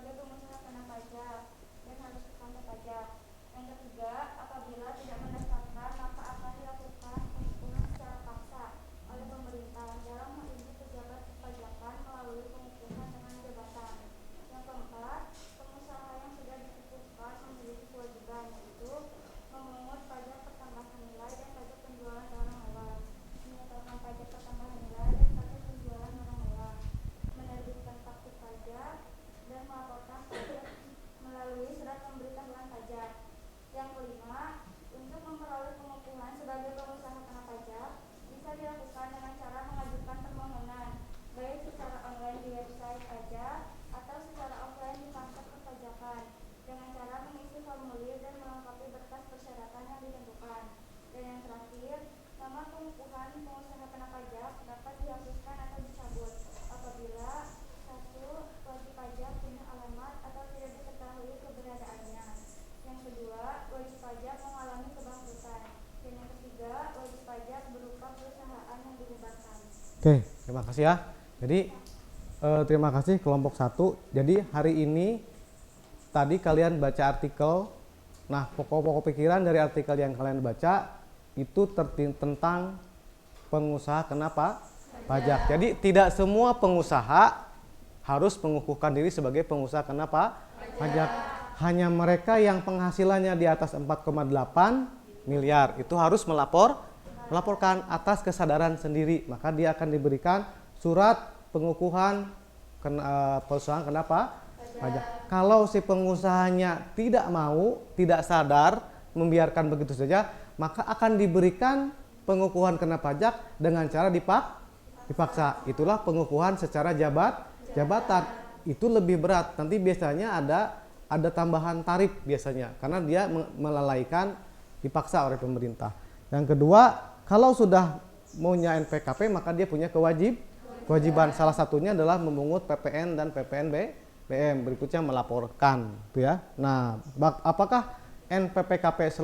sebagai pengusaha kena pajak dan harus bertanggung pajak. Yang ketiga, apabila tidak mendaftarkan maka akan dilakukan pengukuhan secara paksa oleh pemerintah. Dalam hal ini pejabat perpajakan melalui pengukuhan dengan jabatan. Yang keempat, pengusaha yang sudah dikukuhkan memiliki kewajiban yaitu memungut pajak pertambahan nilai dan pajak penjualan barang mewah, menyetorkan pajak pertambahan nilai dan pajak penjualan barang mewah, menerbitkan faktur pajak, dan melaporkan pajak melalui surat pemberitahuan pajak. Yang kelima, untuk memperoleh pengukuhan sebagai pengusaha kena pajak bisa dilakukan dengan cara mengajukan permohonan baik secara online di website pajak atau secara offline di kantor perpajakan dengan cara mengisi formulir dan melengkapi berkas persyaratan yang ditentukan. Dan yang terakhir, nomor pengukuhan pengusaha kena pajak dapat dihapuskan atau dicabut apabila satu, wajib pajak punya alamat atau tidak diketahui keberadaannya. Yang kedua, wajib pajak mengalami kebangkrutan. Dan yang ketiga, wajib pajak berupa perusahaan yang dibubarkan. Oke, terima kasih ya. Jadi terima kasih kelompok 1. Jadi hari ini tadi kalian baca artikel. Nah, pokok-pokok pikiran dari artikel yang kalian baca itu tentang pengusaha kenapa pajak. Jadi tidak semua pengusaha harus mengukuhkan diri sebagai pengusaha kenapa pajak. Hanya mereka yang penghasilannya di atas 4,8 miliar itu harus melaporkan atas kesadaran sendiri. Maka dia akan diberikan surat pengukuhan perusahaan kenapa pajak. Kalau si pengusahanya tidak mau, tidak sadar, membiarkan begitu saja, maka akan diberikan pengukuhan kena pajak dengan cara dipaksa. Itulah pengukuhan secara jabatan. Itu lebih berat. Nanti biasanya ada tambahan tarif biasanya karena dia melalaikan, dipaksa oleh pemerintah. Yang kedua, kalau sudah maunya NPKP maka dia punya kewajiban. Salah satunya adalah memungut PPN dan PPNBM. Berikutnya melaporkan, gitu ya. Nah, apakah NPPKP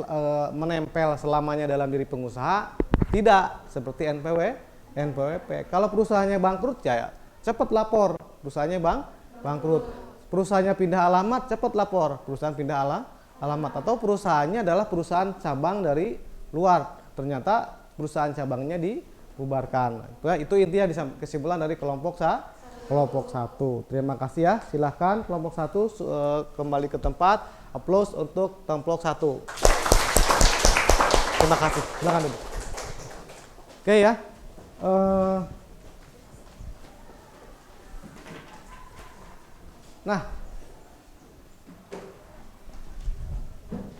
menempel selamanya dalam diri pengusaha? Tidak, seperti NPWP. Kalau perusahaannya bangkrut ya cepat lapor. Perusahaannya bangkrut. Perusahaannya pindah alamat, cepat lapor. Perusahaan pindah alamat. Atau perusahaannya adalah perusahaan cabang dari luar. Ternyata perusahaan cabangnya dibubarkan. Itu intinya kesimpulan dari kelompok 1. Terima kasih ya. Silahkan kelompok 1 kembali ke tempat. Aplaus untuk kelompok 1. Terima kasih. Silakan duduk. Oke ya. Nah,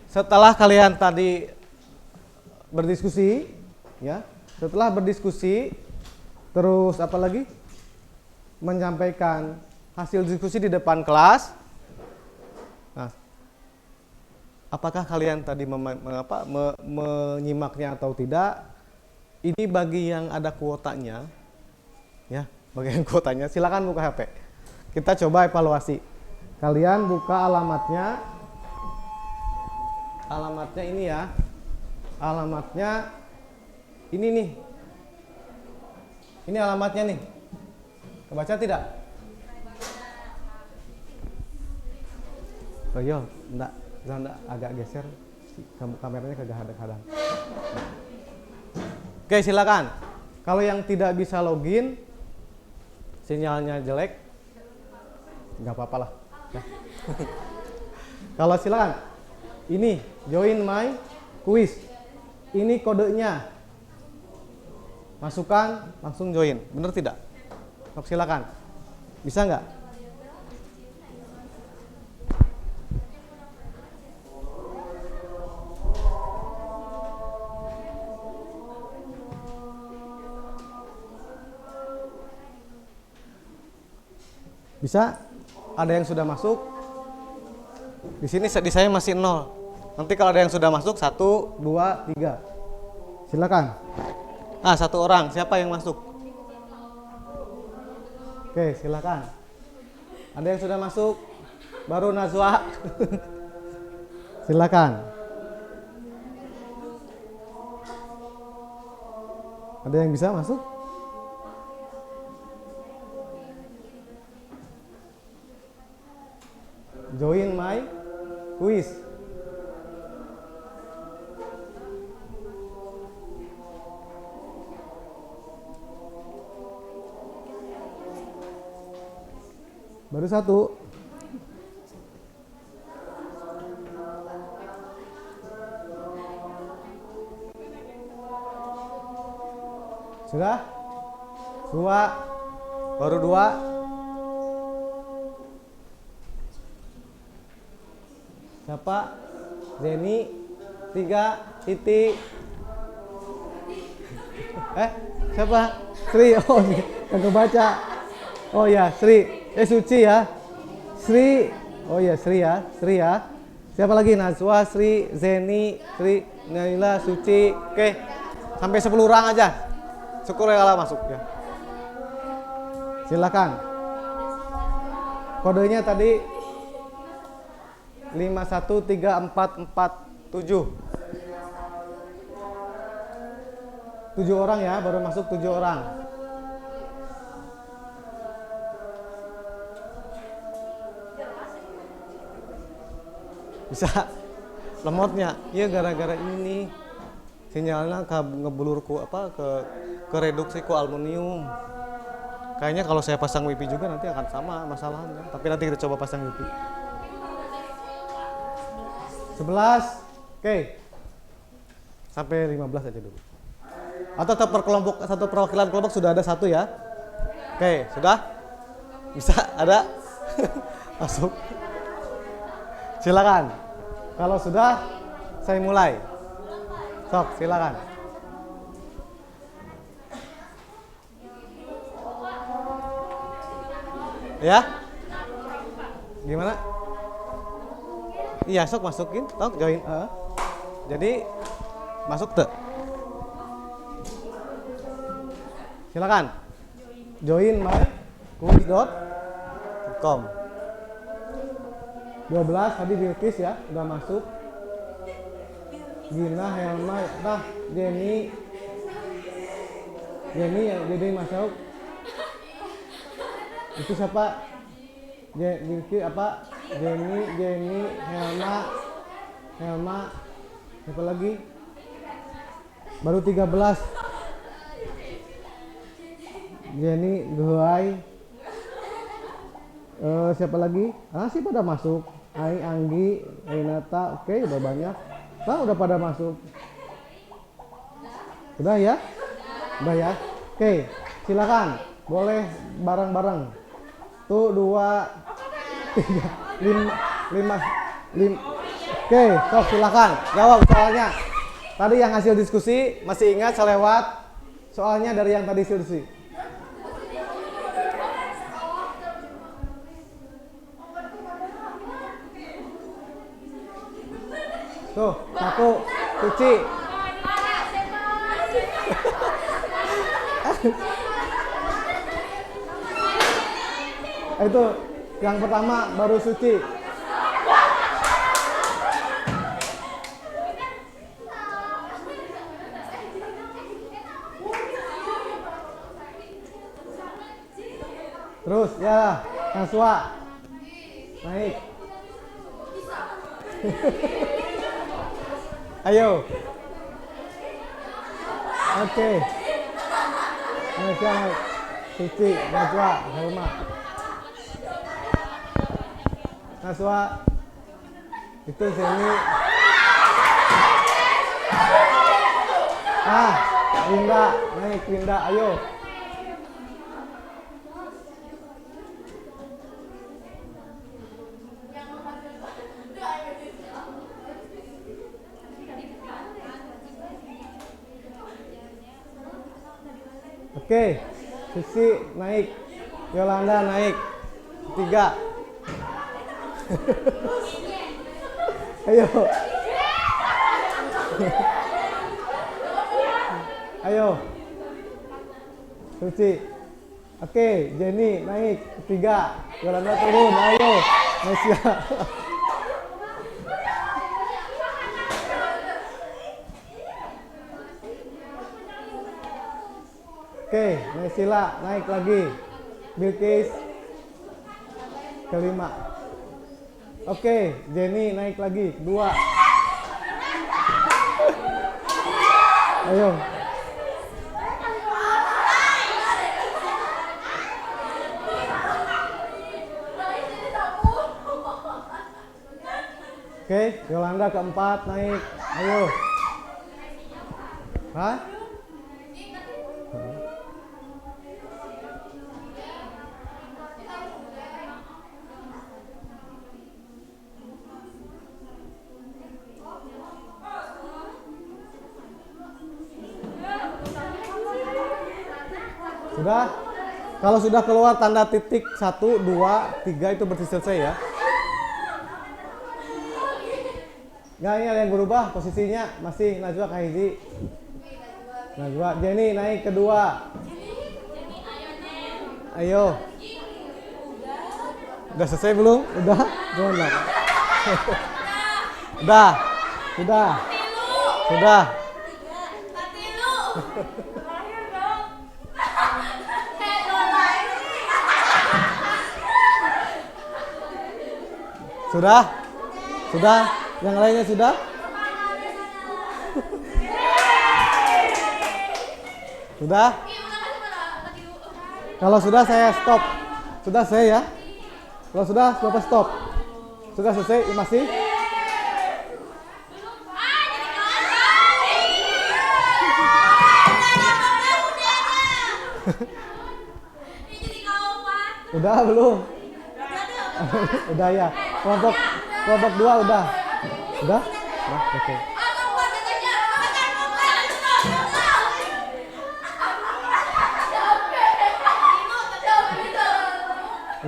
setelah kalian tadi berdiskusi, ya, terus apa lagi? Menyampaikan hasil diskusi di depan kelas. Nah, apakah kalian tadi menyimaknya atau tidak? Ini bagi yang ada kuotanya, ya, bagi yang kuotanya, silakan buka HP. Kita coba evaluasi. Kalian buka alamatnya ini ya. Alamatnya ini nih. Ini alamatnya nih. Kebaca tidak? Oh iya, enggak agak geser. Kameranya kagak hadang-hadang. Oke, silakan. Kalau yang tidak bisa login, sinyalnya jelek, nggak apa-apa lah. Ya. Kalau silakan, ini join my quiz. Ini kodenya. Masukkan, langsung join. Bener tidak? Silakan. Bisa nggak? Bisa? Ada yang sudah masuk? Di sini di saya masih 0. Nanti kalau ada yang sudah masuk 1, 2, 3. Silakan. Nah, 1 orang. Siapa yang masuk? Oke, silakan. Ada yang sudah masuk? Baru Nazwa. Silakan. Ada yang bisa masuk? Join my quiz. Baru satu. Sudah? Dua. Baru dua. Siapa? Zeni. Tiga. Titi. Siapa? Sri. Oh, yang kebaca. Oh ya, Sri. Suci ya. Sri. Oh ya, Sri ya. Sri ya. Siapa lagi? Najwa, Sri, Zeni, Sri, Naila, Suci. Oke. Sampai 10 orang aja. Syukur ya kalau masuk ya. Silakan. Kodenya tadi 513447. 7 orang ya, baru masuk 7 orang. Bisa lemotnya. Iya gara-gara ini sinyalnya ngebulur ke reduksi ku aluminium. Kayaknya kalau saya pasang wifi juga nanti akan sama masalahnya. Tapi nanti kita coba pasang wifi. 11. Oke. Sampai 15 aja dulu. Atau tetap per kelompok, satu perwakilan kelompok sudah ada satu ya. Oke, sudah? Bisa? Ada? Masuk. Silakan. Kalau sudah, saya mulai. Sok, silakan. Ya? Gimana? Iya, sok masukin, tok join. Jadi masuk tuh. Silakan. Join my quiz.com. 12 tadi Bilkis ya, udah masuk. Gina, Helma, Jenny ya, jadi masuk. Itu siapa? Bilkis apa? Jenny, Helma. Siapa lagi? Baru 13. Jenny, Guai. Siapa lagi? Sih pada masuk. Anggi, Ainata, oke udah banyak. Udah pada masuk. Udah ya? Udah ya? Oke, silakan. Boleh bareng-bareng. Tuh 2, 3, 5. Oke, sok silakan. Jawab soalnya. Tadi yang hasil diskusi, masih ingat selewat soalnya dari yang tadi diskusi. Tuh, 1, Suci. Itu yang pertama baru Suci. Terus ya, Naswa. Naik. Ayo. Oke. Naswa naik. Suci, Naswa, Helma. Naswa. Itu Zeni. Linda, naik Linda, ayo. Oke, Sisi naik, Yolanda naik, 3. Ayo. Ayo. Suci. Oke, Jenny naik, 3. Yolanda turun, ayo. Nesya. Oke, Nesila naik lagi. Bilkis ke-5. Oke, Jenny naik lagi, 2. Ayo. Oke, Yolanda keempat naik, ayo. Hah? Sudah? Kalau sudah keluar tanda titik 1, 2, 3 itu berarti selesai ya. Nggak, ini ada yang berubah posisinya. Masih Najwa Kahiji. Najwa, Jenny naik kedua. Ayo. Udah selesai belum? Udah? Belum lah. Udah. Sudah. Sudah. Sudah? Sudah? Yang lainnya sudah? Sudah? Kalau sudah saya stop. Sudah saya ya? Kalau sudah Bapak stop. Sudah selesai masih? Udah belum? Udah ya. Kelompok 2 udah. Udah? Udah, oke.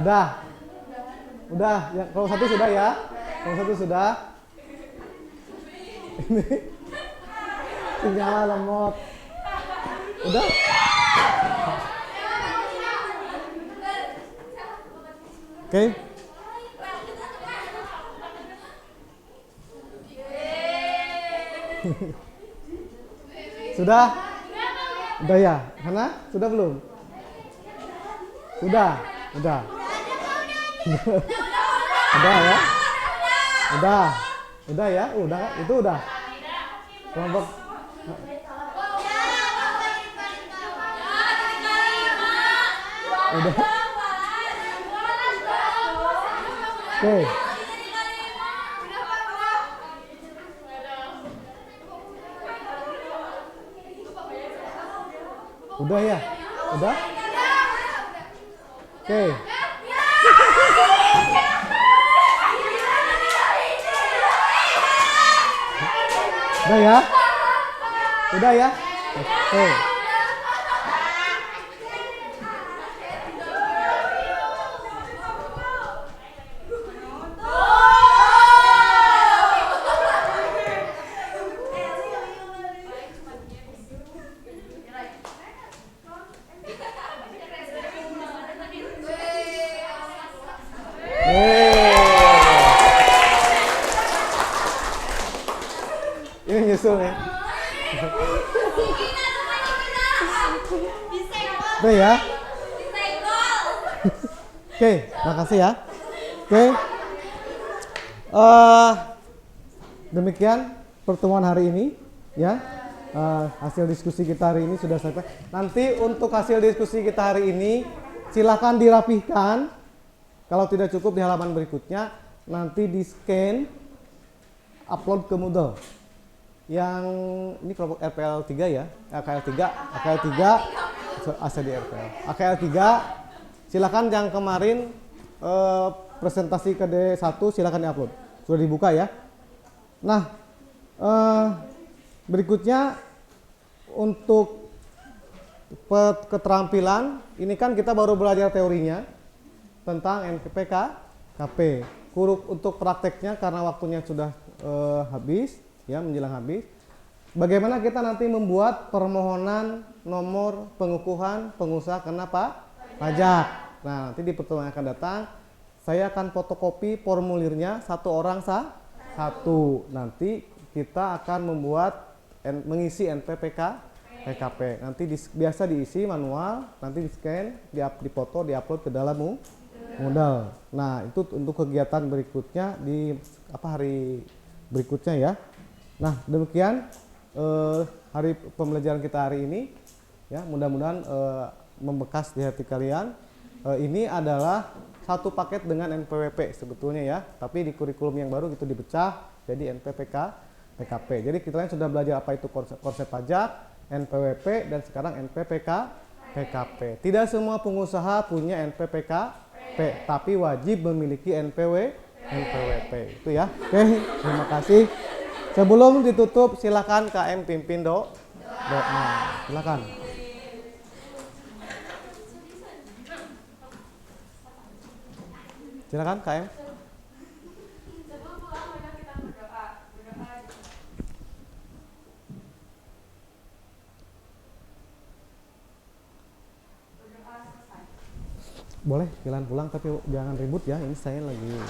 Udah. Udah, ya, kalau 1 sudah ya. Kalau 1 sudah. Ini sinyal lemot. Udah. Oke. Sudah? Udah ya? Hana? Sudah belum? Sudah? Udah. Udah ya? Udah. Udah ya? Udah, itu udah. Kelompok udah. Oke. Udah ya? Udah? Oke. Udah ya? Udah ya? Oke. Ini nyusul nih. Udah ya? Oke, makasih ya. Oke. Demikian pertemuan hari ini ya. Hasil diskusi kita hari ini sudah selesai. Nanti untuk hasil diskusi kita hari ini silakan dirapihkan. Kalau tidak cukup di halaman berikutnya nanti di scan, upload ke Moodle. Yang ini kelompok RPL 3 ya, AKL 3 AC di RPL. AKL 3 silakan yang kemarin presentasi ke D1 silakan diupload. Sudah dibuka ya. Nah, berikutnya untuk keterampilan, ini kan kita baru belajar teorinya tentang NPK KP. Untuk prakteknya karena waktunya sudah habis ya, menjelang habis. Bagaimana kita nanti membuat permohonan nomor pengukuhan pengusaha kena pajak. Nah, nanti di pertemuan yang akan datang saya akan fotokopi formulirnya, 1 orang satu. Nanti kita akan mengisi NPPK PKP. Nanti biasa diisi manual, nanti di scan, difoto, diupload ke dalam modal. Nah, itu untuk kegiatan berikutnya di hari berikutnya ya. Nah, demikian hari pembelajaran kita hari ini ya. Mudah-mudahan membekas di hati kalian. Ini adalah satu paket dengan NPWP sebetulnya ya, tapi di kurikulum yang baru itu dipecah jadi NPPK, PKP. Jadi kita sudah belajar apa itu konsep pajak, NPWP, dan sekarang NPPK, PKP. Tidak semua pengusaha punya NPPK, tapi wajib memiliki NPWP. Itu ya. Oke, terima kasih. Sebelum ditutup, silakan KM pimpin doa. Silakan. Silakan KM. Sebelum pulang mari kita berdoa. Berdoa selesai. Boleh jalan pulang tapi jangan ribut ya. Ini saya lagi